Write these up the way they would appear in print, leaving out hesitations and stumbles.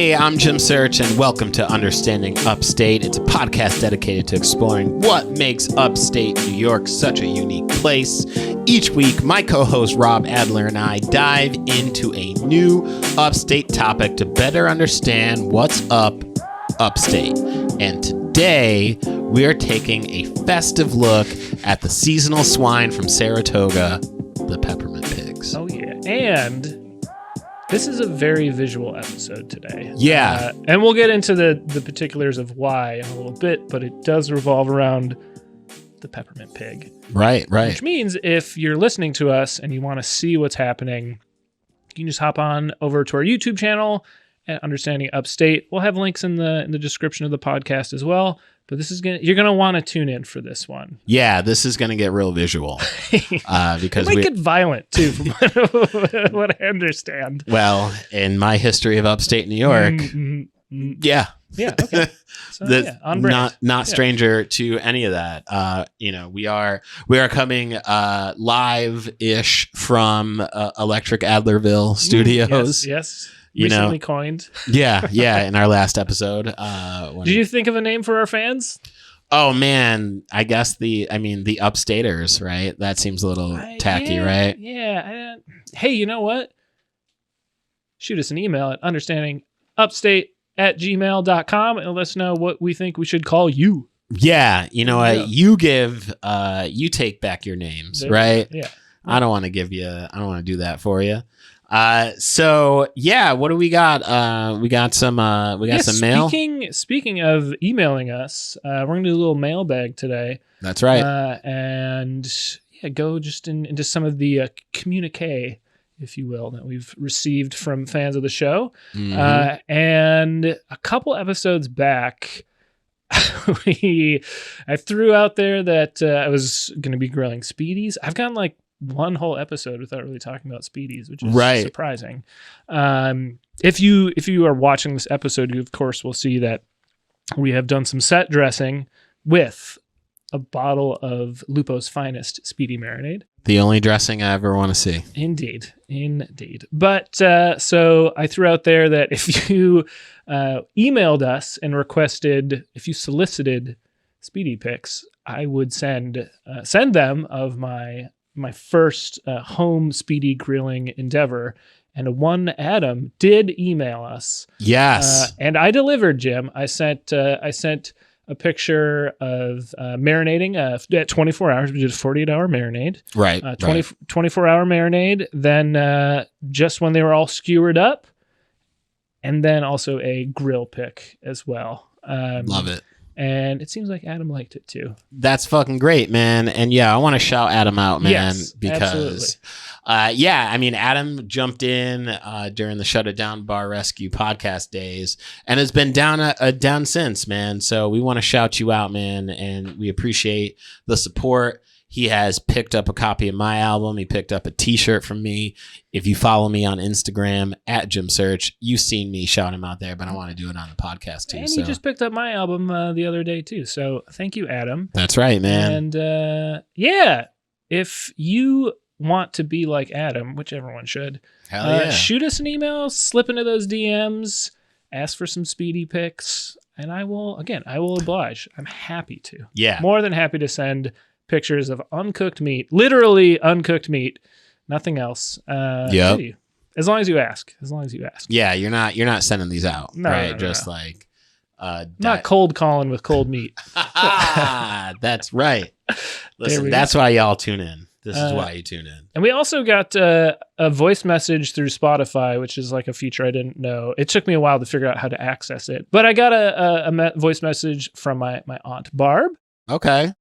Hey, I'm Jim Search, and welcome to Understanding Upstate. It's a podcast dedicated to exploring what makes upstate New York such a unique place. Each week, my co-host Rob Adler and I dive into a new upstate topic to better understand what's up upstate. And today, we are taking a festive look at the seasonal swine from Saratoga, the Peppermint pigs. Oh, yeah. And this is a very visual episode today. Yeah. And we'll get into the particulars of why in a little bit, but it does revolve around the peppermint pig. Right. Which means if you're listening to us and you want to see what's happening, you can just hop on over to our YouTube channel at Understanding Upstate. We'll have links in the description of the podcast as well. But you're gonna want to tune in for this one. Yeah, this is gonna get real visual because it might get violent too, from what I understand. Well, in my history of upstate New York, yeah, okay, so, on brand. Not stranger to any of that. We are coming live-ish from Electric Adlerville Studios. Yes. Recently coined. Yeah, in our last episode. Did you think of a name for our fans? Oh man, I guess the Upstaters, right? That seems a little tacky, right? Yeah. Hey, you know what? Shoot us an email at understandingupstate@gmail.com and let us know what we think we should call you. Yeah, you know what? You take back your names, right? Yeah. I don't want to do that for you. So yeah, what do we got? We got some mail. Speaking of emailing us, we're gonna do a little mailbag today. That's right. And go just into some of the communique, if you will, that we've received from fans of the show. Mm-hmm. And a couple episodes back, I threw out there that I was gonna be grilling Speedies. I've gotten like one whole episode without really talking about Speedies, which is surprising. If you are watching this episode, you of course will see that we have done some set dressing with a bottle of Lupo's Finest Speedy Marinade. The only dressing I ever want to see. Indeed. But so I threw out there that if you emailed us and if you solicited Speedy pics, I would send them of my first home Speedy grilling endeavor, and one Adam did email us. Yes, and I delivered, Jim. I sent a picture of marinating at 24 hours. We did a 48-hour marinade. Right. 24-hour marinade. Then just when they were all skewered up, and then also a grill pic as well. Love it. And it seems like Adam liked it too. That's fucking great, man. And yeah, I want to shout Adam out, man, yes, because Adam jumped in during the Shut It Down Bar Rescue podcast days and has been down since, man. So we want to shout you out, man, and we appreciate the support. He has picked up a copy of my album. He picked up a t-shirt from me. If you follow me on Instagram at Jim Search, you've seen me shout him out there, but I want to do it on the podcast too. And he just picked up my album the other day too. So thank you, Adam. That's right, man. And if you want to be like Adam, which everyone should, shoot us an email, slip into those DMs, ask for some Speedy pics, and I will oblige. I'm happy to. Yeah. More than happy to send pictures of uncooked meat, literally uncooked meat, nothing else. To you. As long as you ask. Yeah, you're not sending these out, right? No, just no. like not cold calling with cold meat. That's right. Listen, that's why y'all tune in. This is why you tune in. And we also got a voice message through Spotify, which is like a feature I didn't know. It took me a while to figure out how to access it, but I got a voice message from my aunt Barb. Okay.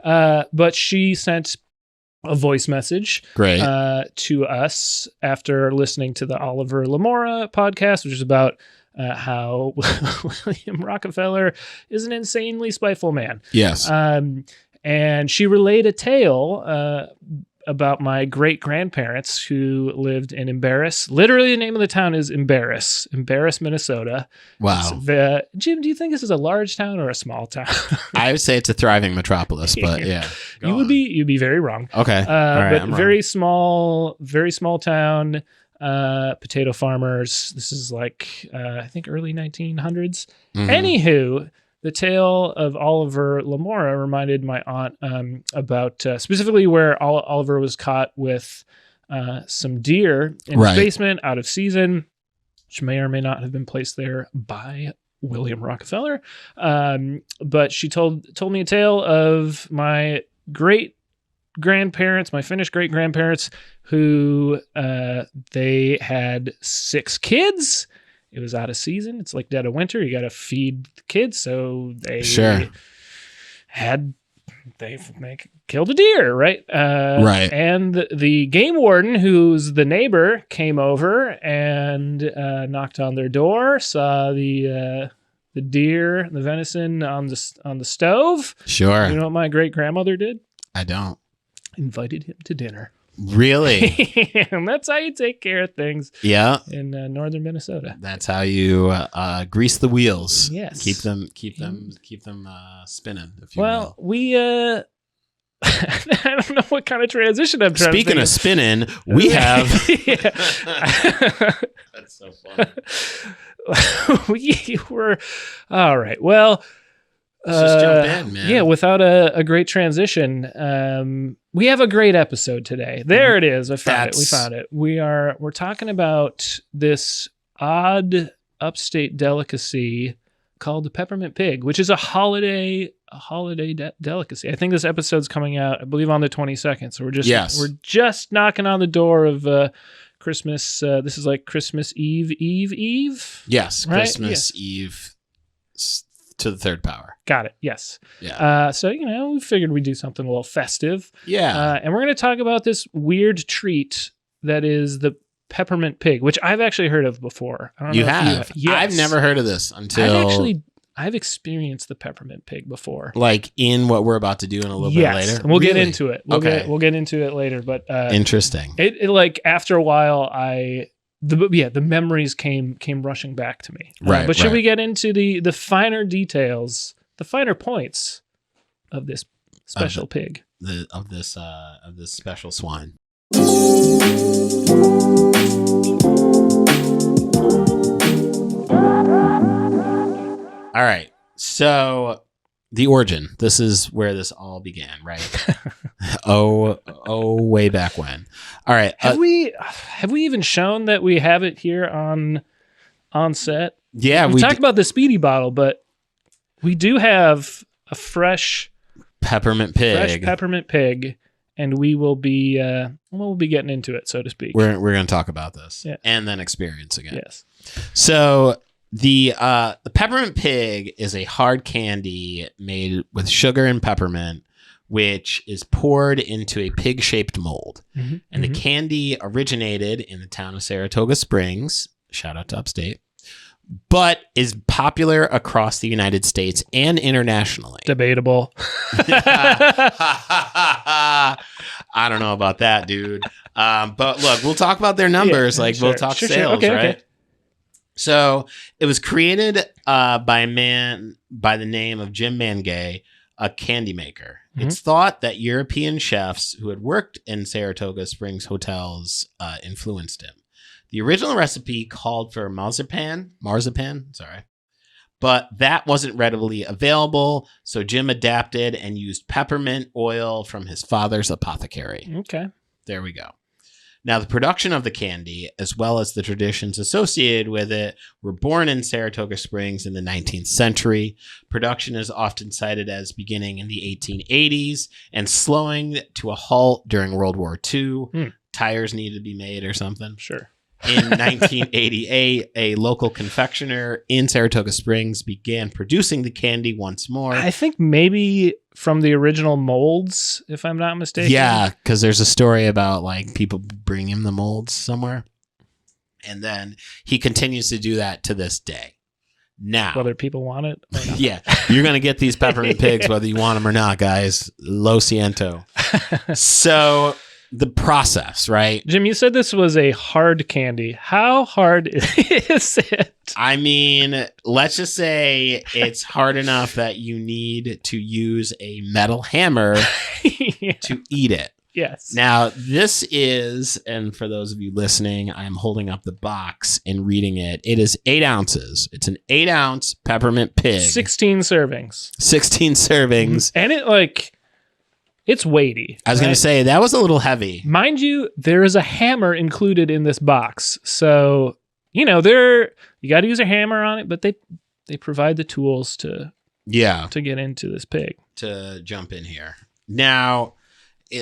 But she sent a voice message to us after listening to the Oliver Lamora podcast, which is about how William Rockefeller is an insanely spiteful man. Yes. And she relayed a tale about my great-grandparents who lived in Embarrass. Literally, the name of the town is Embarrass, Minnesota. Wow. Jim, do you think this is a large town or a small town? I would say it's a thriving metropolis, but yeah. You'd be very wrong. Okay. All right, but very small town. potato farmers. This is like, I think early 1900s. Mhm. Anywho, the tale of Oliver Lamora reminded my aunt about specifically where Oliver was caught with some deer in his basement out of season, which may or may not have been placed there by William Rockefeller. But she told me a tale of my great-grandparents, my Finnish great-grandparents, who they had 6 kids. It was out of season. It's like dead of winter. You got to feed the kids. So they killed a deer, right? Right. And the game warden, who's the neighbor, came over and knocked on their door, saw the deer, the venison on the stove. Sure. You know what my great grandmother did? I don't. Invited him to dinner. Really? And that's how you take care of things. Yeah. In northern Minnesota. That's how you grease the wheels. Yes. Keep them spinning. If you will. We I don't know what kind of transition I'm trying Speaking to of spinning, we have. That's so funny. We were all right. Well, let's just jump in, man. Yeah, without a great transition, we have a great episode today. There it is. We found it. We're talking about this odd upstate delicacy called the peppermint pig, which is a holiday delicacy. I think this episode's coming out, I believe, on the 22nd. So we're just knocking on the door of Christmas. This is like Christmas Eve. Yes, right? Christmas Eve to the third power. Got it. Yes. Yeah. So we figured we'd do something a little festive. Yeah. And we're going to talk about this weird treat that is the peppermint pig, which I've actually heard of before. I don't know if you have. Yes. I've never heard of this until I've experienced the peppermint pig before. Like in what we're about to do in a little bit later. And we'll get into it. We'll get into it later. But interesting. It like after a while, the memories came rushing back to me. Right. But should we get into the finer details, the finer points of this special pig? Of this special swine. All right. So the origin. This is where this all began, right? way back when. All right. Have we even shown that we have it here on set? Yeah, we talked about the Speedy bottle, but we do have a fresh peppermint pig, and we will be getting into it, so to speak. We're going to talk about this and then experiencing it. Yes. So the peppermint pig is a hard candy made with sugar and peppermint, which is poured into a pig-shaped mold. Mm-hmm. And the candy originated in the town of Saratoga Springs. Shout out to Upstate. But is popular across the United States and internationally. Debatable. I don't know about that, dude. But look, we'll talk about their numbers. We'll talk sales, right? Okay. So it was created by a man by the name of Jim Mangay, a candy maker. Mm-hmm. It's thought that European chefs who had worked in Saratoga Springs hotels influenced him. The original recipe called for marzipan, but that wasn't readily available, so Jim adapted and used peppermint oil from his father's apothecary. Okay. There we go. Now, the production of the candy, as well as the traditions associated with it, were born in Saratoga Springs in the 19th century. Production is often cited as beginning in the 1880s and slowing to a halt during World War II. Tires needed to be made or something. Sure. In 1988, a local confectioner in Saratoga Springs began producing the candy once more. I think maybe from the original molds, if I'm not mistaken. Yeah, because there's a story about like people bringing him the molds somewhere. And then he continues to do that to this day. Now, whether people want it or not. Yeah, you're going to get these peppermint pigs whether you want them or not, guys. Lo siento. So the process, right? Jim, you said this was a hard candy. How hard is it? I mean, let's just say it's hard enough that you need to use a metal hammer to eat it. Yes. Now, this is, and for those of you listening, I'm holding up the box and reading it. It is 8 ounces. It's an 8-ounce peppermint pig. 16 servings. 16 servings. And it's weighty. I was going to say, that was a little heavy. Mind you, there is a hammer included in this box. So, you got to use a hammer on it, but they provide the tools to get into this pig. To jump in here. Now,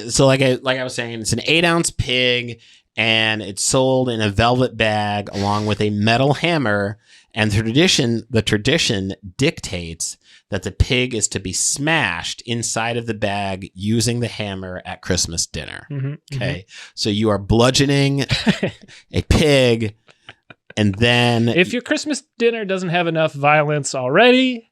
so like I was saying, it's an 8-ounce pig, and it's sold in a velvet bag along with a metal hammer. And the tradition dictates that the pig is to be smashed inside of the bag using the hammer at Christmas dinner. Mm-hmm, okay, so you are bludgeoning a pig, and then if your Christmas dinner doesn't have enough violence already,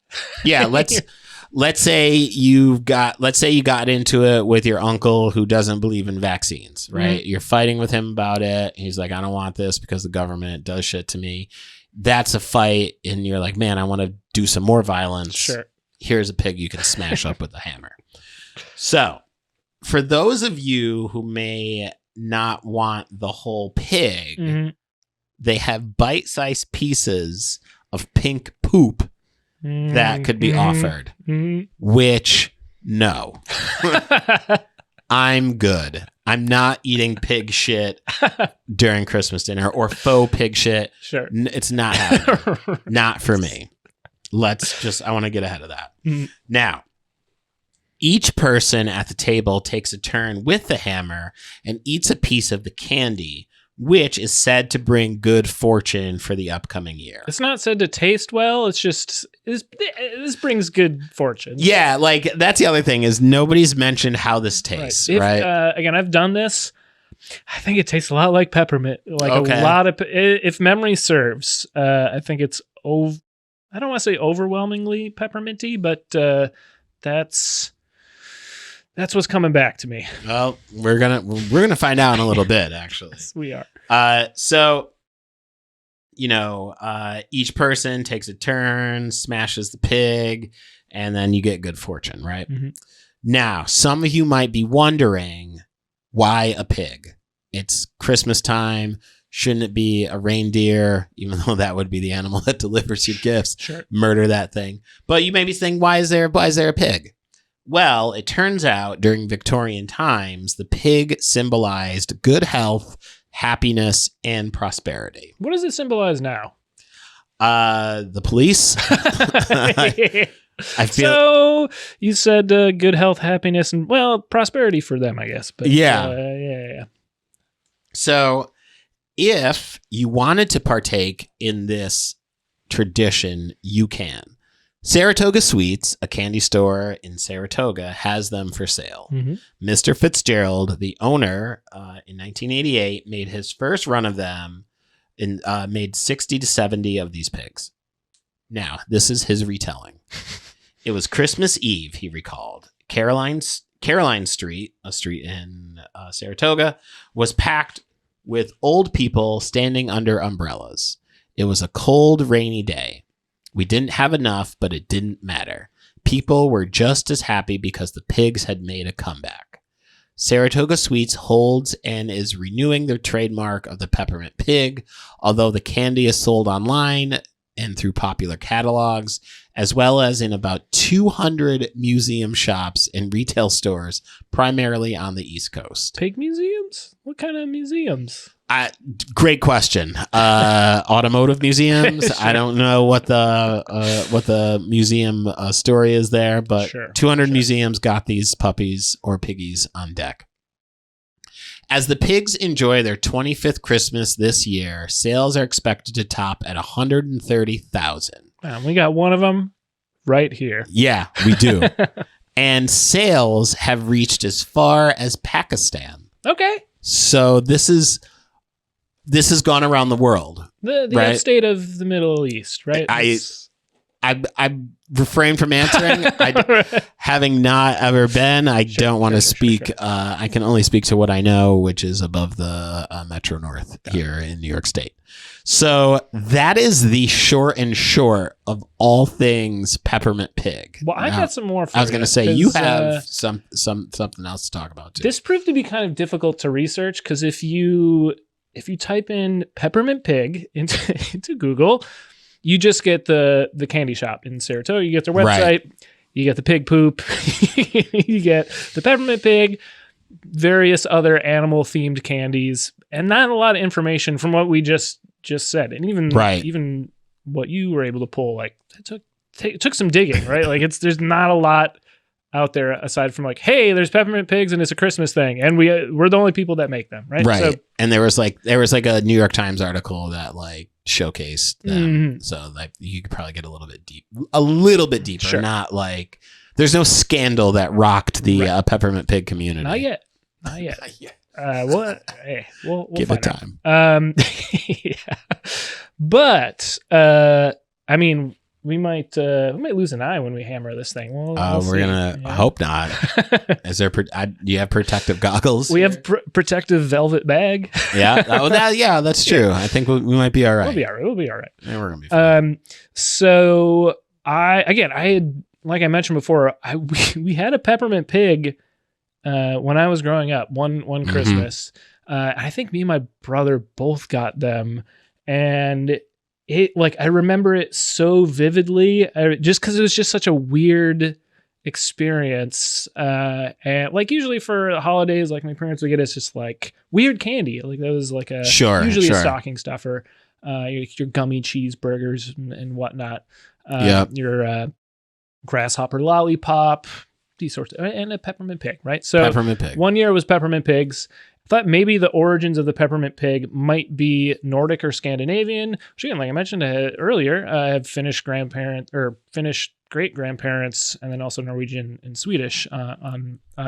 Let's say you got into it with your uncle who doesn't believe in vaccines, right? Mm-hmm. You're fighting with him about it. He's like, I don't want this because the government does shit to me. That's a fight. And you're like, man, I want to do some more violence. Sure. Here's a pig you can smash up with a hammer. So for those of you who may not want the whole pig, mm-hmm. they have bite-sized pieces of pink poop that could be offered, which no, I'm good. I'm not eating pig shit during Christmas dinner or faux pig shit. Sure. It's not happening. Not for me. I want to get ahead of that. Now, each person at the table takes a turn with the hammer and eats a piece of the candy, which is said to bring good fortune for the upcoming year. It's not said to taste well. It's just, this brings good fortune. Yeah, like that's the other thing is nobody's mentioned how this tastes, right? Again, I've done this. I think it tastes a lot like peppermint. Like a lot of, if memory serves, I think it's, I don't want to say overwhelmingly pepperminty, but that's what's coming back to me. Well, we're gonna find out in a little bit, actually. Yes, we are. So, each person takes a turn, smashes the pig, and then you get good fortune, right? Mm-hmm. Now, some of you might be wondering, why a pig? It's Christmas time. Shouldn't it be a reindeer, even though that would be the animal that delivers your gifts? Sure. Murder that thing. But you may be thinking, why is there a pig? Well, it turns out during Victorian times, the pig symbolized good health, happiness, and prosperity. What does it symbolize now? The police. I feel so. You said good health, happiness, and prosperity for them, I guess. But yeah. So, if you wanted to partake in this tradition, you can. Saratoga Sweets, a candy store in Saratoga, has them for sale. Mm-hmm. Mr. Fitzgerald, the owner, in 1988, made his first run of them and made 60 to 70 of these pigs. Now, this is his retelling. It was Christmas Eve, he recalled. Caroline Street, a street in Saratoga, was packed with old people standing under umbrellas. It was a cold, rainy day. We didn't have enough, but it didn't matter. People were just as happy because the pigs had made a comeback. Saratoga Sweets holds and is renewing their trademark of the peppermint pig, although the candy is sold online and through popular catalogs, as well as in about 200 museum shops and retail stores, primarily on the East Coast. Pig museums? What kind of museums? Great question. Automotive museums. Sure. I don't know what the museum story is there, but 200 museums got these puppies or piggies on deck. As the pigs enjoy their 25th Christmas this year, sales are expected to top at 130,000. We got one of them right here. Yeah, we do. And sales have reached as far as Pakistan. Okay. So this has gone around the world. The right? Upstate of the Middle East, right? I refrain from answering. Having not ever been, I don't want to speak. I can only speak to what I know, which is above the Metro North here in New York State. So that is the short and short of all things Peppermint Pig. Well, I got some more for I was going to say, you have something else to talk about too. This proved to be kind of difficult to research because if you type in Peppermint Pig into Google, you just get the candy shop in Saratoga. You get their website. Right. You get the pig poop. You get the Peppermint Pig, various other animal-themed candies, and not a lot of information from what we just said. And even what you were able to pull, like it took some digging, right? Like there's not a lot out there aside from like, hey, there's peppermint pigs and it's a Christmas thing, and we're the only people that make them, right? Right. So, and there was like a New York Times article that like showcased them, so like you could probably get a little bit deeper. Sure. Not like there's no scandal that rocked the peppermint pig community. Not yet. We'll give it time. Yeah. But I mean, we might lose an eye when we hammer this thing. We're gonna hope not. Is there? Do you have protective goggles? We have protective velvet bag. Yeah. That's true. I think we might be all right. We'll be all right. Yeah, we're gonna be fine. So I had, like I mentioned before, we had a peppermint pig when I was growing up. One Christmas, I think me and my brother both got them, and I remember it so vividly, just because it was just such a weird experience. And like usually for the holidays, like my parents would get us just like weird candy. Like that was like usually a stocking stuffer. Your gummy cheeseburgers and whatnot. Your grasshopper lollipop, these sorts of, and a peppermint pig, right? So peppermint pig. One year was peppermint pigs. I thought maybe the origins of the peppermint pig might be Nordic or Scandinavian, which again, like I mentioned earlier, I have Finnish great-grandparents, and then also Norwegian and Swedish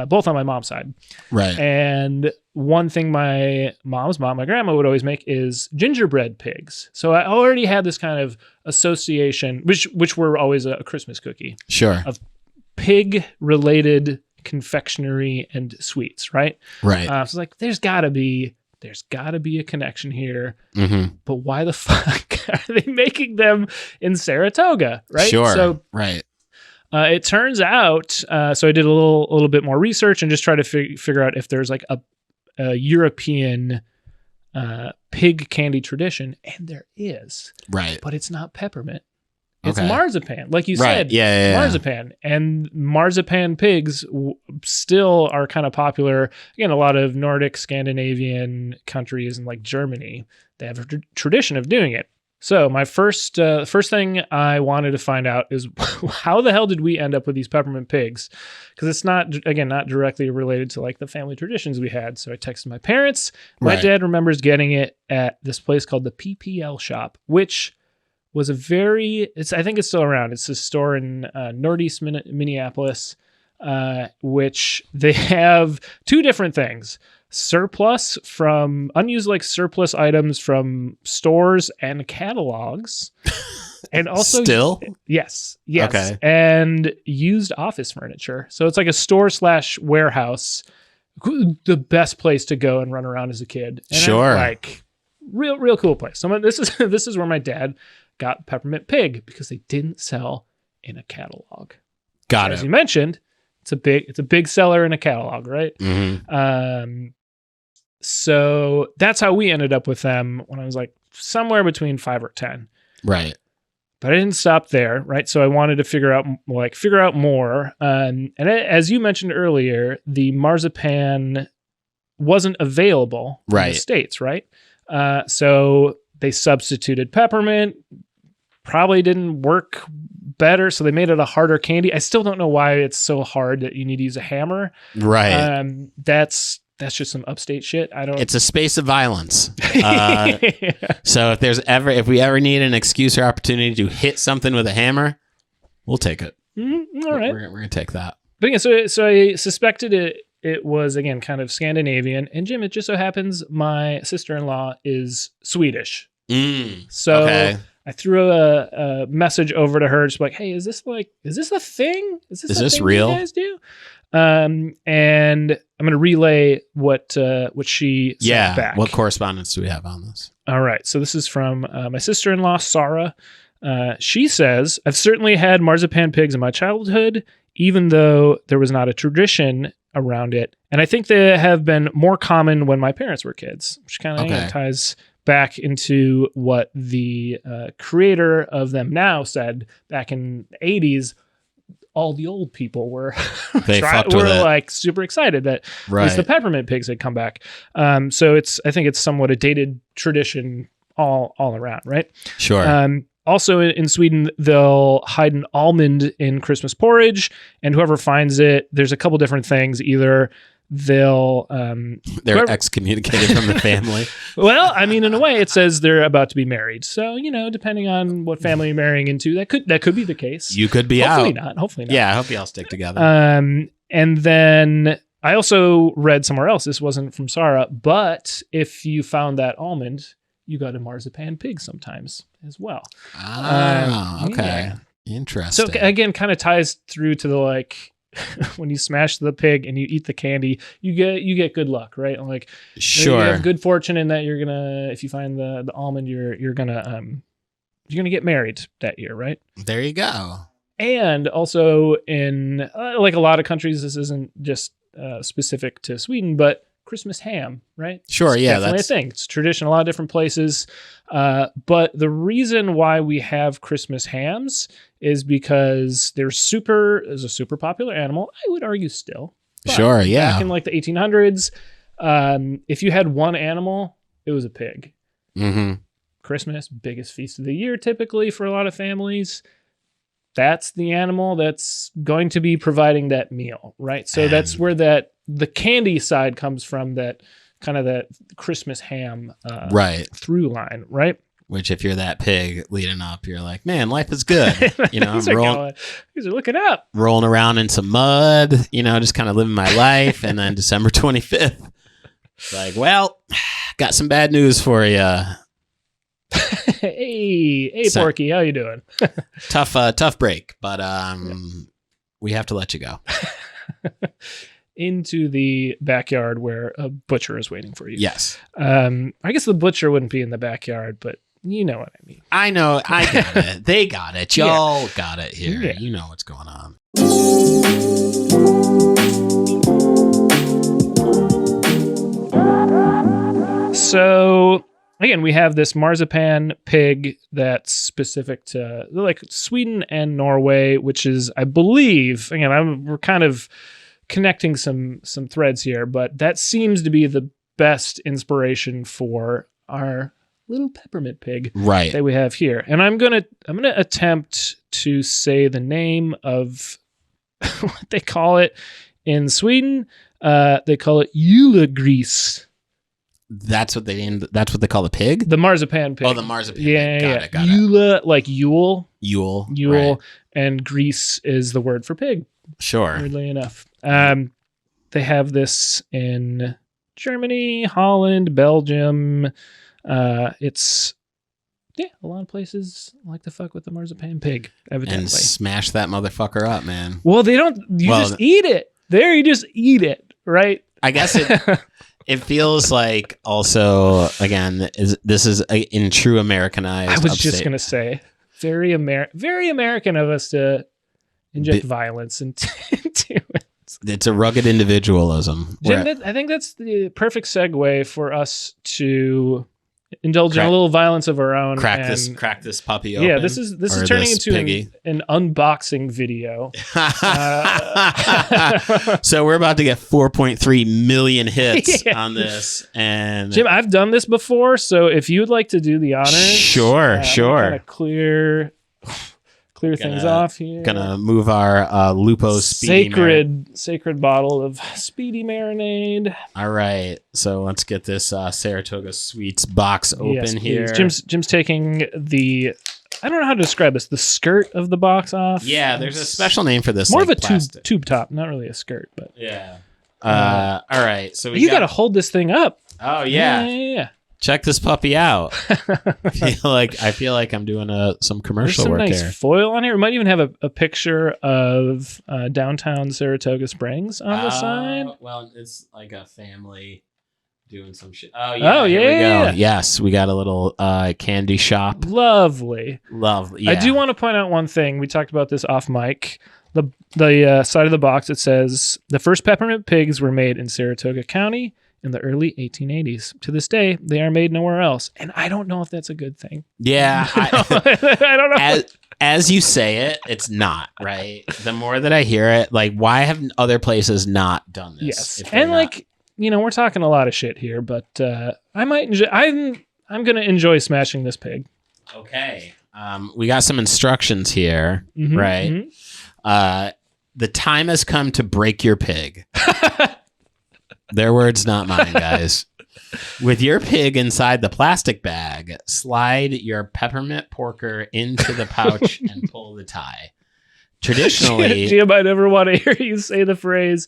both on my mom's side. Right. And one thing my mom's mom, my grandma, would always make is gingerbread pigs. So I already had this kind of association, which were always a Christmas cookie. Sure. Of pig-related confectionery and sweets, right? Right. So it's like there's gotta be a connection here. Mm-hmm. But why the fuck are they making them in Saratoga, right? Sure. So right. It turns out, so I did a little bit more research and just try to figure out if there's like a European pig candy tradition, and there is. Right. But it's not peppermint. It's marzipan, like you said. Yeah. Marzipan. And marzipan pigs still are kind of popular. Again, a lot of Nordic, Scandinavian countries and like Germany, they have a tradition of doing it. So my first thing I wanted to find out is how the hell did we end up with these peppermint pigs? Because it's not directly related to like the family traditions we had. So I texted my parents. My dad remembers getting it at this place called the PPL shop, which was I think it's still around. It's a store in northeast Minneapolis, which they have two different things. Surplus items from stores and catalogs. And also yes. Okay. And used office furniture. So it's like a store / warehouse. The best place to go and run around as a kid. And sure. Like real cool place. So this is where my dad got Peppermint Pig, because they didn't sell in a catalog. Got it. As you mentioned, it's a big seller in a catalog, right? Mm-hmm. So that's how we ended up with them when I was like somewhere between 5 or 10. Right. But I didn't stop there, right? So I wanted to figure out more. And as you mentioned earlier, the marzipan wasn't available in the States, right? So they substituted peppermint. Probably didn't work better, so they made it a harder candy. I still don't know why it's so hard that you need to use a hammer. Right. That's just some upstate shit. It's a space of violence. So if we ever need an excuse or opportunity to hit something with a hammer, we'll take it. Mm-hmm. All right. We're gonna take that. But yeah, so I suspected it was, again, kind of Scandinavian. And Jim, it just so happens my sister-in-law is Swedish. So I threw a message over to her, just like, "Hey, is this a thing? Is this thing real? you guys do?" And I'm going to relay what she sent back. What correspondence do we have on this? All right. So this is from my sister-in-law, Sarah. She says, "I've certainly had marzipan pigs in my childhood, even though there was not a tradition around it. And I think they have been more common when my parents were kids," which kind of ties back into what the creator of them now said back in the 80s. All the old people were like super excited that at least the peppermint pigs had come back. So I think it's somewhat a dated tradition all around, right? Sure. Also in Sweden, they'll hide an almond in Christmas porridge, and whoever finds it, there's a couple different things. Either they're excommunicated from the family. Well, I mean, in a way, it says they're about to be married. So, depending on what family you're marrying into, that could be the case. You could be Hopefully not. Yeah, I hope you all stick together. And then I also read somewhere else, this wasn't from Sarah, but if you found that almond, you got a marzipan pig sometimes as well. Okay. Yeah. Interesting. So again, kind of ties through to the when you smash the pig and you eat the candy, you get good luck, right? Like, sure, you have good fortune in that you're gonna, if you find the almond, you're gonna get married that year, right? There you go. And also in like a lot of countries, this isn't just specific to Sweden, but Christmas ham, right? Sure, it's yeah, definitely a thing. It's tradition in a lot of different places. But the reason why we have Christmas hams is because they're a super popular animal. I would argue still. Sure, yeah. Back in like the 1800s, if you had one animal, it was a pig. Mm-hmm. Christmas, biggest feast of the year, typically for a lot of families. That's the animal that's going to be providing that meal, right? So that's where the candy side comes from, that kind of that Christmas ham through line, right? Which, if you're that pig leading up, you're like, man, life is good. I'm these are looking up, rolling around in some mud, just kind of living my life. And then December 25th, it's like, well, got some bad news for you. Hey, Porky, how you doing? Tough break, but we have to let you go. Into the backyard where a butcher is waiting for you. Yes. I guess the butcher wouldn't be in the backyard, but you know what I mean. I know. I got it. They got it. Y'all got it here. Yeah. You know what's going on. So, again, we have this marzipan pig that's specific to like Sweden and Norway, which is, I believe, again, we're kind of connecting some threads here, but that seems to be the best inspiration for our little peppermint pig that we have here. And I'm gonna attempt to say the name of what they call it in Sweden. They call it julegris. That's what they call the pig? The marzipan pig. Oh, the marzipan pig. Got it. Jule, like Yule. Yule. Right. And grease is the word for pig. Sure. Weirdly enough. They have this in Germany, Holland, Belgium. It's a lot of places like to fuck with the marzipan pig, evidently. And smash that motherfucker up, man. Well, they don't. Just eat it. There, you just eat it, right? I guess it feels like also, again, this is in true Americanized. I was upstate. just gonna say, very American of us to inject violence into it. It's a rugged individualism. Jim, I think that's the perfect segue for us to indulge in a little violence of our own. Crack this puppy open. Yeah, this is turning into an unboxing video. So we're about to get 4.3 million hits on this. And Jim, I've done this before, so if you would like to do the honors, sure. Kind of clear things off here. Gonna move our Lupo sacred bottle of speedy marinade. All right, so let's get this Saratoga Sweets box open here. Jim's taking the, I don't know how to describe this, the skirt of the box off. Yeah, there's a special name for this. More of a tube top, not really a skirt, but yeah. All right, so you got to hold this thing up. Oh yeah. Yeah. Check this puppy out. I feel like I'm doing some commercial There's some work nice here. foil on here. We might even have a picture of downtown Saratoga Springs on the side. Well, it's like a family doing some shit. Oh yeah. Oh, Here we go. yeah. Yes, we got a little candy shop. Lovely. Yeah. I do want to point out one thing. We talked about this off mic. The side of the box, it says, the first peppermint pigs were made in Saratoga County in the early 1880s. To this day, they are made nowhere else. And I don't know if that's a good thing. Yeah. I don't know. As you say it, it's not, right? The more that I hear it, like, why have other places not done this? Yes. And we're talking a lot of shit here, but I might enjoy, I'm going to enjoy smashing this pig. Okay. We got some instructions here, right? Mm-hmm. The time has come to break your pig. Their words, not mine, guys. With your pig inside the plastic bag, slide your peppermint porker into the pouch and pull the tie. Traditionally, Jim, I never want to hear you say the phrase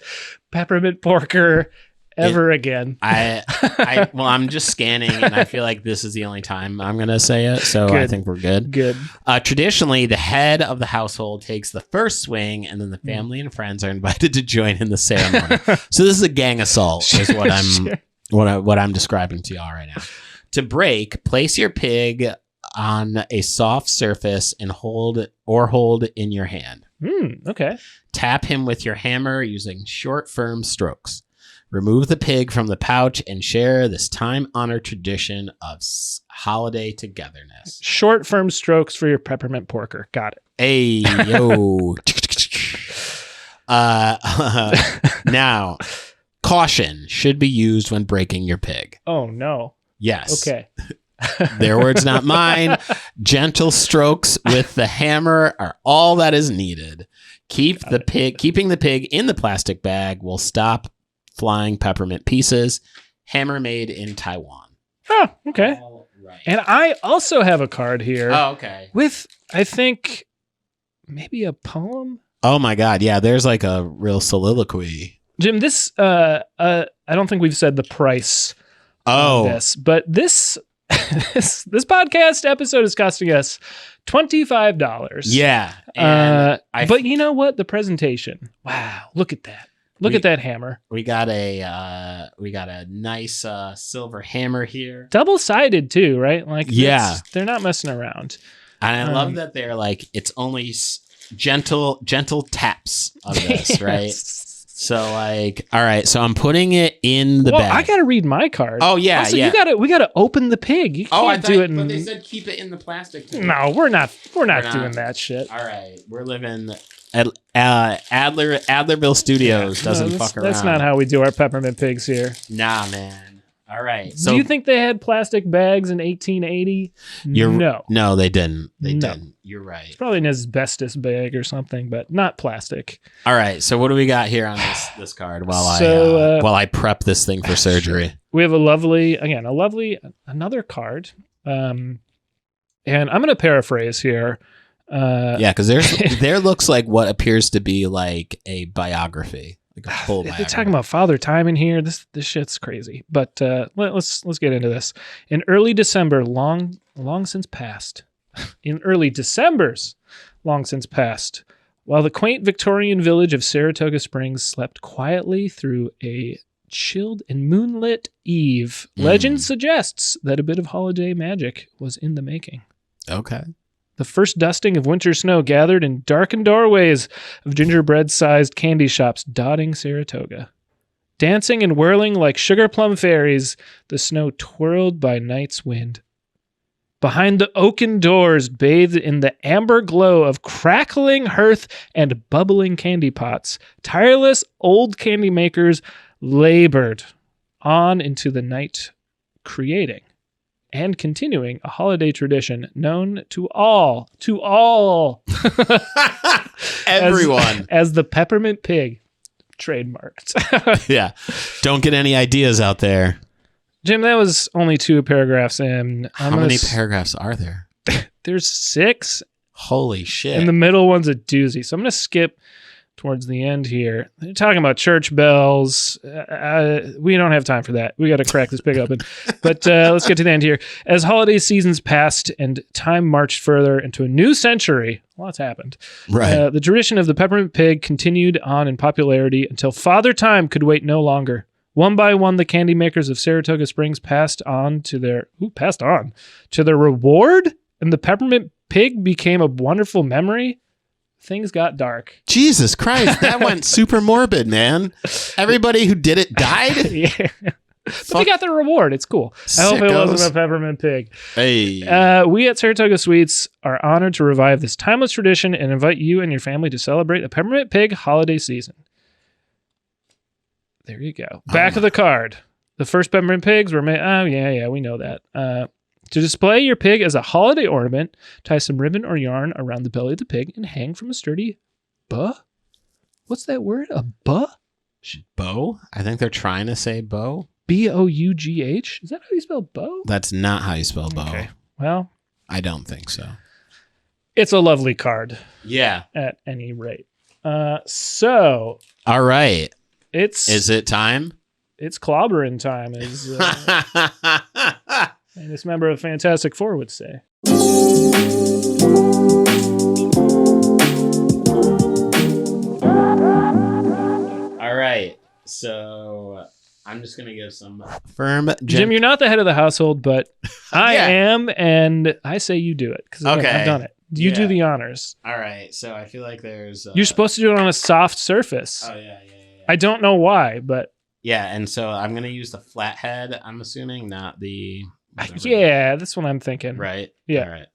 peppermint porker ever again. I'm just scanning, and I feel like this is the only time I'm going to say it, so Good. I think we're good. Good. Traditionally, the head of the household takes the first swing, and then the family and friends are invited to join in the ceremony. So this is a gang assault, is what I'm describing to y'all right now. To break, place your pig on a soft surface and hold in your hand. Okay. Tap him with your hammer using short, firm strokes. Remove the pig from the pouch and share this time-honored tradition of holiday togetherness. Short, firm strokes for your peppermint porker. Got it. Hey, yo. Now, caution should be used when breaking your pig. Oh, no. Yes. Okay. Their words, not mine. Gentle strokes with the hammer are all that is needed. Keeping the pig in the plastic bag will stop flying peppermint pieces. Hammer made in Taiwan. Oh, okay. All right. And I also have a card here. Oh, okay. With, I think, maybe a poem. Oh my God. Yeah. There's like a real soliloquy. Jim, this, I don't think we've said the price of this, but this podcast episode is costing us $25. Yeah. And but you know what? The presentation. Wow. Look at that. Look at that hammer. We got a nice silver hammer here. Double-sided too, right? Like, yeah, they're not messing around. And I love that they're like, it's only gentle taps of this, yes. right? So like, all right, so I'm putting it in the bag. I gotta read my card. Oh yeah, also, yeah. We gotta open the pig. You can't do it. But they said keep it in the plastic. No, we're not doing that shit. All right, we're living at Adlerville Studios. Doesn't fuck around. That's not how we do our peppermint pigs here. Nah, man. All right. So do you think they had plastic bags in 1880? No, they didn't. They didn't. You're right. It's probably an asbestos bag or something, but not plastic. All right. So what do we got here on this card while I prep this thing for surgery? We have another card. And I'm going to paraphrase here. Yeah, because there looks like what appears to be like a biography. Like a full They're talking about Father Time in here. This shit's crazy. But let's get into this. In early December, long since past. In early December's long since past, while the quaint Victorian village of Saratoga Springs slept quietly through a chilled and moonlit eve, legend suggests that a bit of holiday magic was in the making. Okay. The first dusting of winter snow gathered in darkened doorways of gingerbread-sized candy shops dotting Saratoga. Dancing and whirling like sugar plum fairies, the snow twirled by night's wind. Behind the oaken doors, bathed in the amber glow of crackling hearth and bubbling candy pots, tireless old candy makers labored on into the night, creating and continuing a holiday tradition known to all everyone as the peppermint pig, trademarked. Yeah, don't get any ideas out there, Jim. That was only 2 paragraphs in. How many paragraphs are there? There's 6. Holy shit. And the middle one's a doozy, so I'm gonna skip towards the end here. They're talking about church bells. We don't have time for that. We got to crack this pig open. But let's get to the end here. As holiday seasons passed and time marched further into a new century, lots happened. Right. The tradition of the peppermint pig continued on in popularity until Father Time could wait no longer. One by one, the candy makers of Saratoga Springs passed on to their reward, and the peppermint pig became a wonderful memory. Things got dark. Jesus Christ, that went super morbid, man. Everybody who did it died? Yeah. But they got their reward. It's cool. I hope it wasn't a peppermint pig. Hey. We at Saratoga Sweets are honored to revive this timeless tradition and invite you and your family to celebrate the peppermint pig holiday season. There you go. Back of the card. The first peppermint pigs were made. Oh, yeah, we know that. To display your pig as a holiday ornament, tie some ribbon or yarn around the belly of the pig and hang from a sturdy bow. What's that word? A bow? Bow? I think they're trying to say bow. Bough? Is that how you spell bow? That's not how you spell bow. Okay. Well, I don't think so. It's a lovely card. Yeah. At any rate. So. All right. Is it time? It's clobbering time, as and this member of Fantastic Four would say. All right. So I'm just going to give some firm... Jim, you're not the head of the household, but I am, and I say you do it, because I've done it. You do the honors. All right. So I feel like there's... You're supposed to do it on a soft surface. Oh, yeah. I don't know why, but... Yeah, and so I'm going to use the flathead, I'm assuming, not the... whatever. Yeah, that's what I'm thinking. Right? Yeah. All right.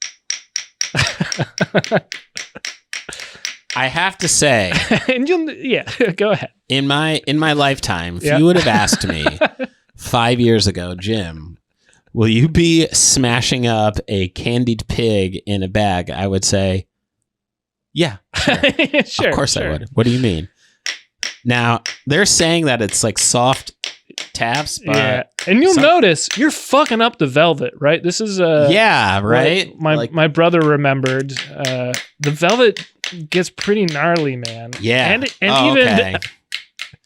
I have to say... and go ahead. In my lifetime, if you would have asked me 5 years ago, Jim, will you be smashing up a candied pig in a bag? I would say, yeah, sure. Sure, of course I would. What do you mean? Now, they're saying that it's like soft taps, but and you'll notice you're fucking up the velvet, right? This is right. My brother remembered the velvet gets pretty gnarly, man. Yeah, and even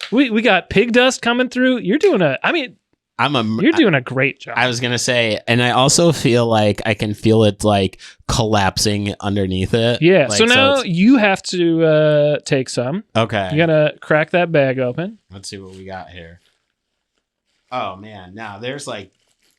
we got pig dust coming through. You're doing you're doing a great job. I was gonna say, and I also feel like I can feel it like collapsing underneath it. Yeah. Like, so now you have to take some. Okay. You gotta crack that bag open. Let's see what we got here. Oh man, now there's like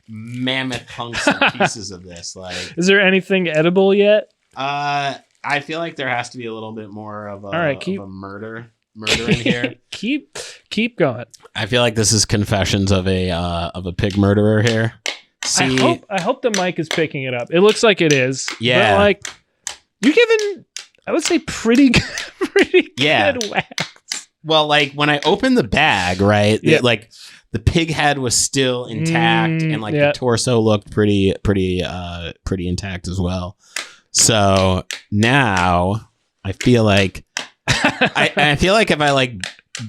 mammoth hunks and pieces of this. Like, is there anything edible yet? I feel like there has to be a little bit more of a, of a murder in here. keep going. I feel like this is confessions of a pig murderer here. See, I hope the mic is picking it up. It looks like it is. Yeah. But like you're giving, I would say pretty good wax. Well, like when I opened the bag, right? Yeah. Like the pig head was still intact, and like the torso looked pretty intact as well. So now I feel like I feel like if I like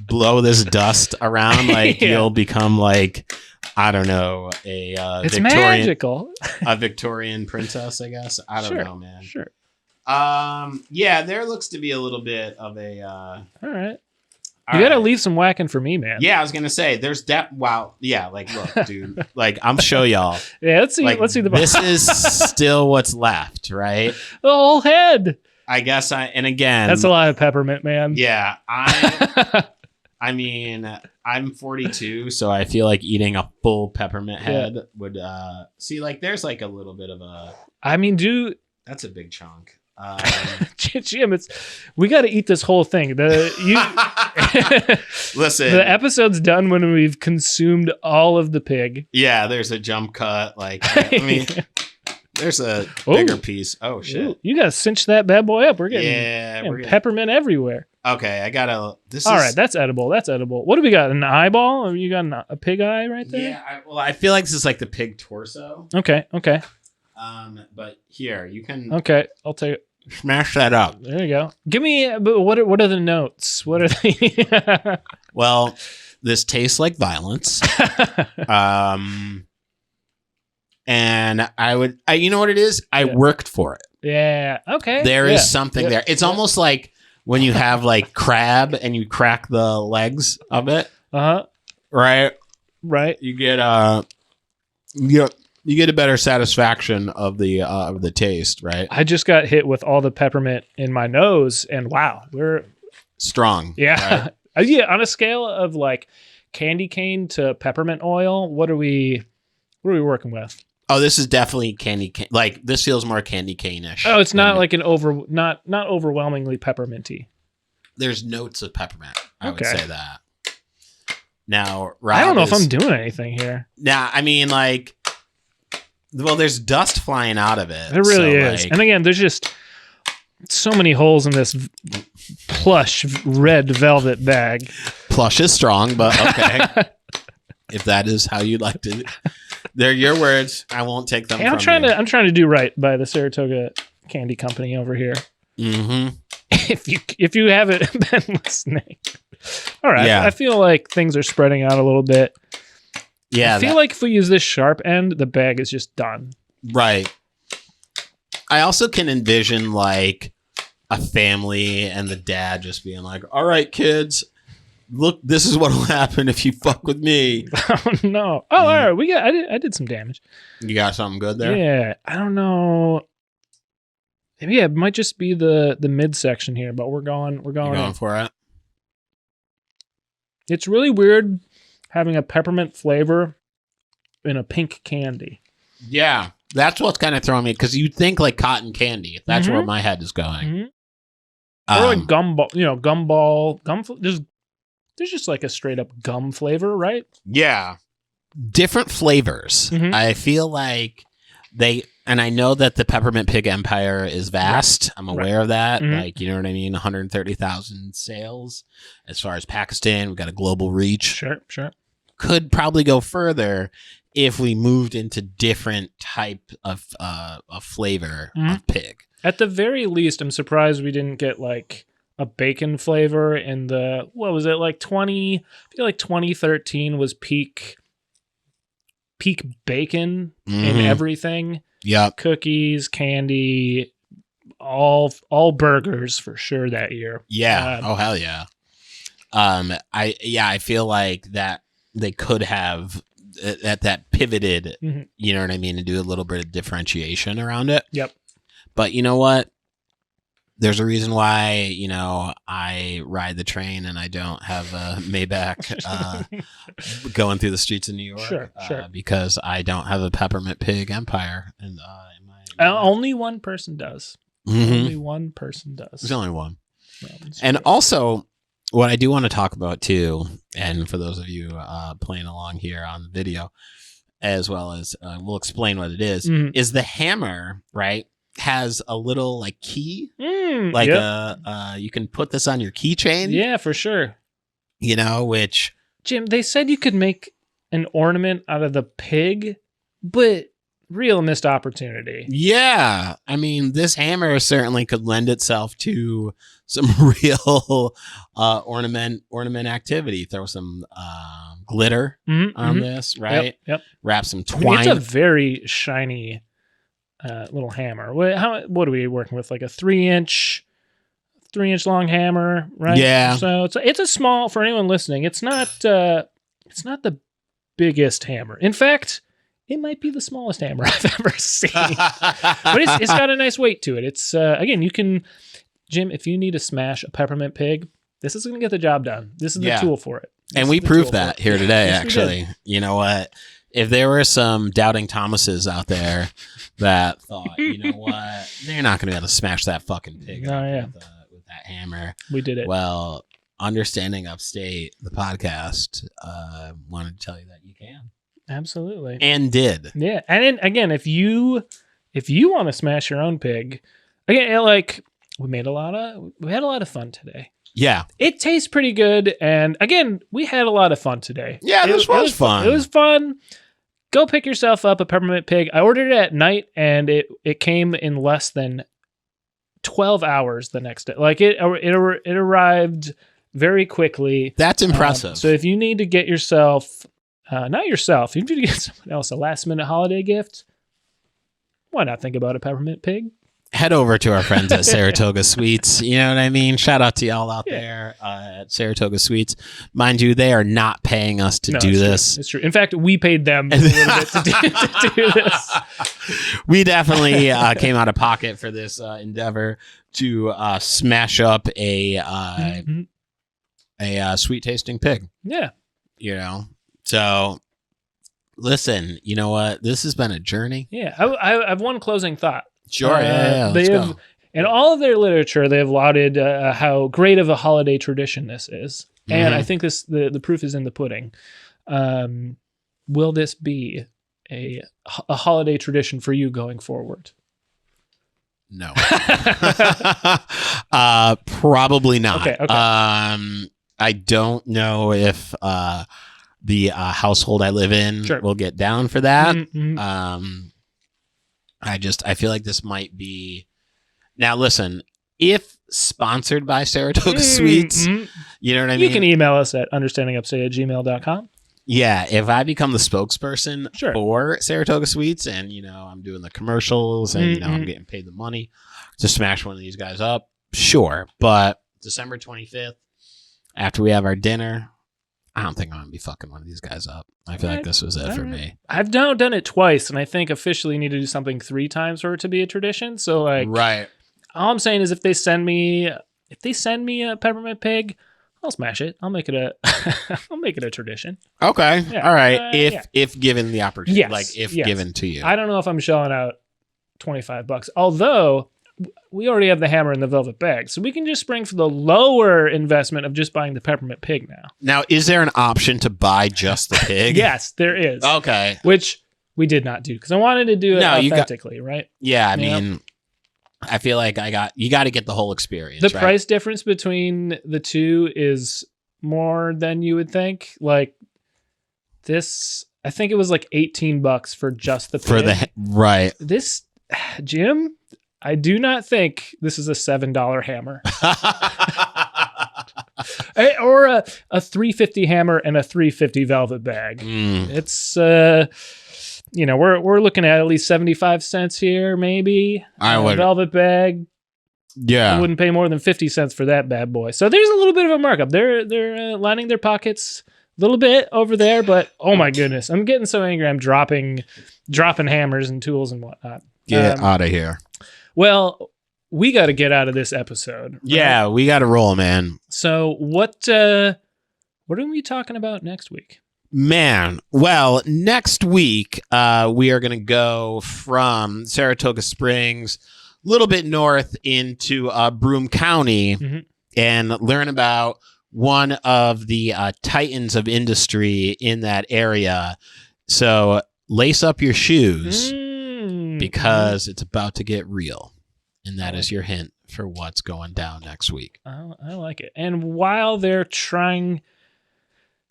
blow this dust around, like you'll become like, I don't know, it's magical. A Victorian princess, I guess. I don't know, man. Sure. Yeah, there looks to be a little bit of a all right. You gotta leave some whacking for me, man. Yeah, I was gonna say there's wow. Yeah, like look, dude. Like I'm show y'all. Yeah, let's see. Like, let's see the. This is still what's left, right? The whole head. I guess and again, that's a lot of peppermint, man. Yeah, I mean, I'm 42, so I feel like eating a full peppermint head would see. Like, there's like a little bit of a. I mean, that's a big chunk. Jim, we got to eat this whole thing. Listen, the episode's done when we've consumed all of the pig. Yeah, there's a jump cut. Like, I mean, there's a bigger piece. Oh shit! Ooh, you got to cinch that bad boy up. We're getting peppermint everywhere. Okay, I gotta. All right, that's edible. That's edible. What do we got? An eyeball? Or you got a pig eye right there? Yeah. I feel like this is like the pig torso. Okay. But here you can. Okay, I'll take it. Smash that up. There you go. Give me. But what are the notes? What are they? Well, this tastes like violence. And you know what it is? I worked for it. Yeah. Okay. There is something there. It's almost like when you have like crab and you crack the legs of it. Right. You get you get a better satisfaction of the taste, right? I just got hit with all the peppermint in my nose, and wow, we're strong. Yeah. Right? Yeah. On a scale of like candy cane to peppermint oil, what are we working with? Oh, this is definitely candy cane. Like this feels more candy cane-ish. Oh, it's not like not overwhelmingly pepperminty. There's notes of peppermint. I would say that. Now, Rob, I don't know if I'm doing anything here. Nah, I mean, like, well, there's dust flying out of it. There really is. Like, and again, there's just so many holes in this plush red velvet bag. Plush is strong, but okay. If that is how you like to, they're your words. I won't take them. Hey, I'm trying to do right by the Saratoga Candy Company over here. Mm-hmm. If you haven't been listening, all right. Yeah. I feel like things are spreading out a little bit. Yeah, I feel like if we use this sharp end, the bag is just done. Right. I also can envision like a family and the dad just being like, "All right, kids, look, this is what'll happen if you fuck with me." Oh no! Oh, all right. I did some damage. You got something good there? Yeah. I don't know. Maybe it might just be the midsection here, but we're going for it. It's really weird having a peppermint flavor in a pink candy. Yeah, that's what's kind of throwing me, because you'd think like cotton candy. That's where my head is going. Or like gumball. There's just like a straight up gum flavor, right? Yeah. Different flavors. I feel like and I know that the Peppermint Pig empire is vast. I'm aware of that. Like, you know what I mean? 130,000 sales. As far as Pakistan, we've got a global reach. Sure. Could probably go further if we moved into different type of flavor of pig. At the very least, I'm surprised we didn't get like a bacon flavor in the, what was it, like 2013 was peak bacon in everything. Yeah. Cookies, candy, all burgers for sure that year. Yeah. Oh hell yeah. I feel like that they could have that pivoted, you know what I mean, and do a little bit of differentiation around it. Yep. But you know what? There's a reason why, you know, I ride the train and I don't have a Maybach going through the streets of New York. Sure. Because I don't have a Peppermint Pig empire. And only one person does. Only one person does. There's only one. Yeah, and also, what I do want to talk about too, and for those of you playing along here on the video, as well as we'll explain what it is the hammer, right? Has a little like key, like you can put this on your keychain. Yeah, for sure. You know, which Jim, they said you could make an ornament out of the pig, but real missed opportunity. Yeah, I mean, this hammer certainly could lend itself to some real ornament activity. Throw some glitter on this, right? Yep. Wrap some twine. It's a very shiny little hammer. What are we working with? Like a 3-inch long hammer, right? So it's a small, for anyone listening. It's not the biggest hammer. In fact, it might be the smallest hammer I've ever seen. But it's got a nice weight to it. It's again, you can, Jim, if you need to smash a peppermint pig, this is going to get the job done. This is the tool for it. And we proved that here today, actually. You know what? If there were some doubting Thomases out there that thought, you know what, they're not going to be able to smash that fucking pig with that hammer. We did it. Well, Understanding Upstate, the podcast, wanted to tell you that you can. Absolutely. And did. Yeah. And then, again, if you want to smash your own pig, again, like we had a lot of fun today. Yeah. It tastes pretty good. And again, we had a lot of fun today. Yeah, this was fun. It was fun. Go pick yourself up a peppermint pig. I ordered it at night and it came in less than 12 hours the next day. Like it arrived very quickly. That's impressive. So if you need to get yourself, not yourself, if you need to get someone else a last minute holiday gift, why not think about a peppermint pig? head over to our friends at Saratoga Sweets. You know what I mean? Shout out to y'all out there at Saratoga Sweets. Mind you, they are not paying us to do this. It's true. In fact, we paid them a little bit to do this. We definitely came out of pocket for this endeavor to smash up a sweet tasting pig. Yeah. You know? So listen, you know what? This has been a journey. Yeah. I have one closing thought. Sure. Let's go. In all of their literature, they have lauded how great of a holiday tradition this is. And I think the proof is in the pudding. Will this be a holiday tradition for you going forward? No. Probably not. Okay. I don't know if the household I live in will get down for that. I feel like this might be. Now, listen, if sponsored by Saratoga Sweets, you know what I mean? You can email us at understandingupstate@gmail.com. Yeah, if I become the spokesperson for Saratoga Sweets and, you know, I'm doing the commercials and, you know, I'm getting paid the money to smash one of these guys up, sure. But December 25th, after we have our dinner, I don't think I'm going to be fucking one of these guys up. I feel like this was it for me. I've now done it twice, and I think officially need to do something 3 times for it to be a tradition. So, like, all I'm saying is if they send me a peppermint pig, I'll smash it. I'll make it a tradition. Okay. Yeah. All right. If given the opportunity, given to you. I don't know if I'm shelling out $25, although we already have the hammer and the velvet bag, so we can just spring for the lower investment of just buying the peppermint pig now. Now, is there an option to buy just the pig? Yes, there is. Okay. Which we did not do because I wanted to do it authentically, right? Yeah, I mean, I feel like you got to get the whole experience. The price difference between the two is more than you would think. Like this, I think it was like $18 for just the pig. This, Jim, I do not think this is a $7 hammer. Or a $3.50 hammer and a $3.50 velvet bag. It's we're looking at least 75 cents here, maybe. Velvet bag. Yeah, I wouldn't pay more than 50 cents for that bad boy. So there's a little bit of a markup. They're lining their pockets a little bit over there, but oh my goodness, I'm getting so angry. I'm dropping hammers and tools and whatnot. Get out of here. Well, we got to get out of this episode. Right? Yeah, we got to roll, man. So what are we talking about next week? Man, well, next week we are going to go from Saratoga Springs, a little bit north into Broome County, and learn about one of the titans of industry in that area. So lace up your shoes because it's about to get real. And that is your hint for what's going down next week. I like it. And while they're trying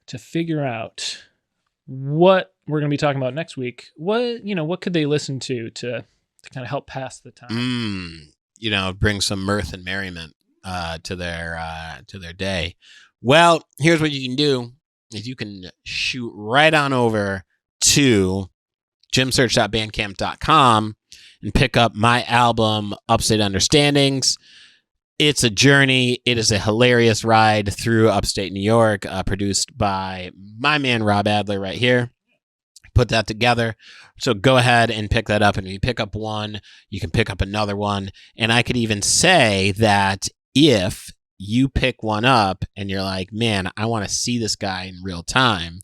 to figure out what we're going to be talking about next week, what could they listen to kind of help pass the time? Bring some mirth and merriment to their day. Well, here's what you can do: is you can shoot right on over to jimsearch.bandcamp.com and pick up my album Upstate Understandings. It's a journey. It is a hilarious ride through upstate New York, produced by my man Rob Adler right here. Put that together. So go ahead and pick that up. And if you pick up one, you can pick up another one. And I could even say that if you pick one up and you're like, man, I want to see this guy in real time,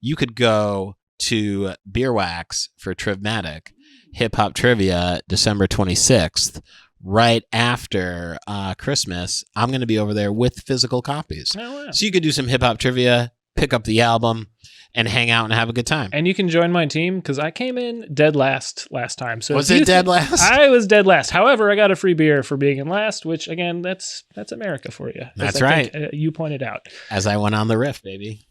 you could go to Beer Wax for Trivmatic Hip Hop Trivia December 26th. Right after Christmas, I'm going to be over there with physical copies. Oh, wow. So you could do some hip hop trivia, pick up the album, and hang out and have a good time. And you can join my team because I came in dead last time. So was it dead last? I was dead last. However, I got a free beer for being in last, which again, that's America for you. That's right. You pointed out. As I went on the riff, baby.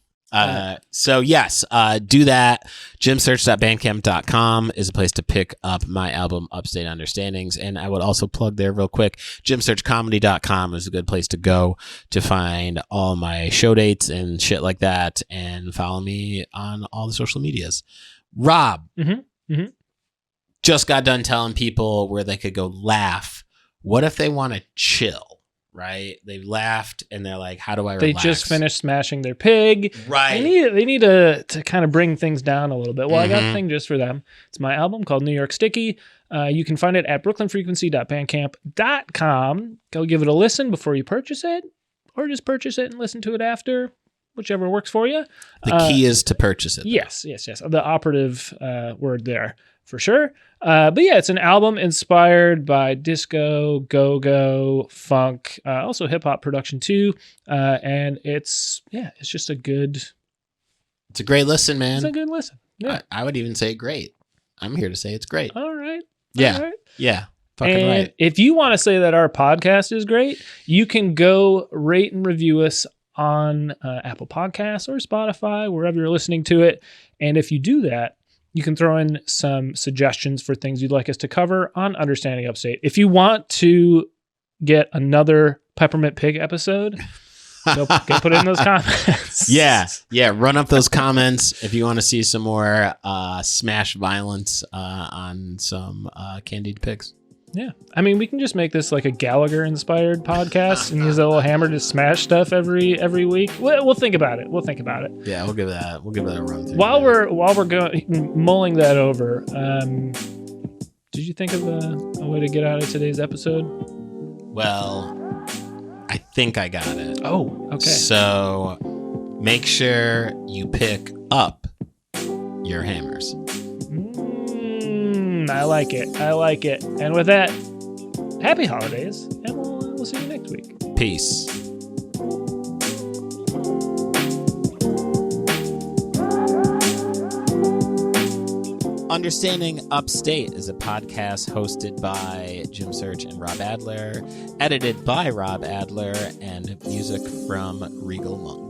So yes, do that. Jimsearch.bandcamp.com is a place to pick up my album Upstate Understandings. And I would also plug there real quick. Jimsearchcomedy.com is a good place to go to find all my show dates and shit like that, and follow me on all the social medias. Rob, just got done telling people where they could go laugh. What if they want to chill, right? They've laughed and they're like, how do I relax? They just finished smashing their pig. Right. They need to kind of bring things down a little bit. Well, I got a Mhm. thing just for them. It's my album called New York Sticky. You can find it at brooklynfrequency.bandcamp.com. Go give it a listen before you purchase it, or just purchase it and listen to it after, whichever works for you. The key is to purchase it. Yes. The operative word there for sure. But yeah, it's an album inspired by disco, go-go, funk, also hip-hop production too. And it's just It's a great listen, man. It's a good listen. Yeah. I would even say great. I'm here to say it's great. All right. Yeah. All right. Yeah. Fucking And right. if you want to say that our podcast is great, you can go rate and review us on Apple Podcasts or Spotify, wherever you're listening to it. And if you do that, you can throw in some suggestions for things you'd like us to cover on Understanding Upstate. If you want to get another Peppermint Pig episode, go put it in those comments. Yeah. Run up those comments if you want to see some more smash violence on some candied pigs. Yeah. I mean, we can just make this like a Gallagher-inspired podcast and use a little hammer to smash stuff every week. We'll think about it. Yeah, we'll give that a run through. While we're going mulling that over, did you think of a way to get out of today's episode? Well, I think I got it. Oh, okay. So make sure you pick up your hammers. I like it. And with that, happy holidays, and we'll see you next week. Peace. Understanding Upstate is a podcast hosted by Jim Search and Rob Adler, edited by Rob Adler, and music from Regal Monk.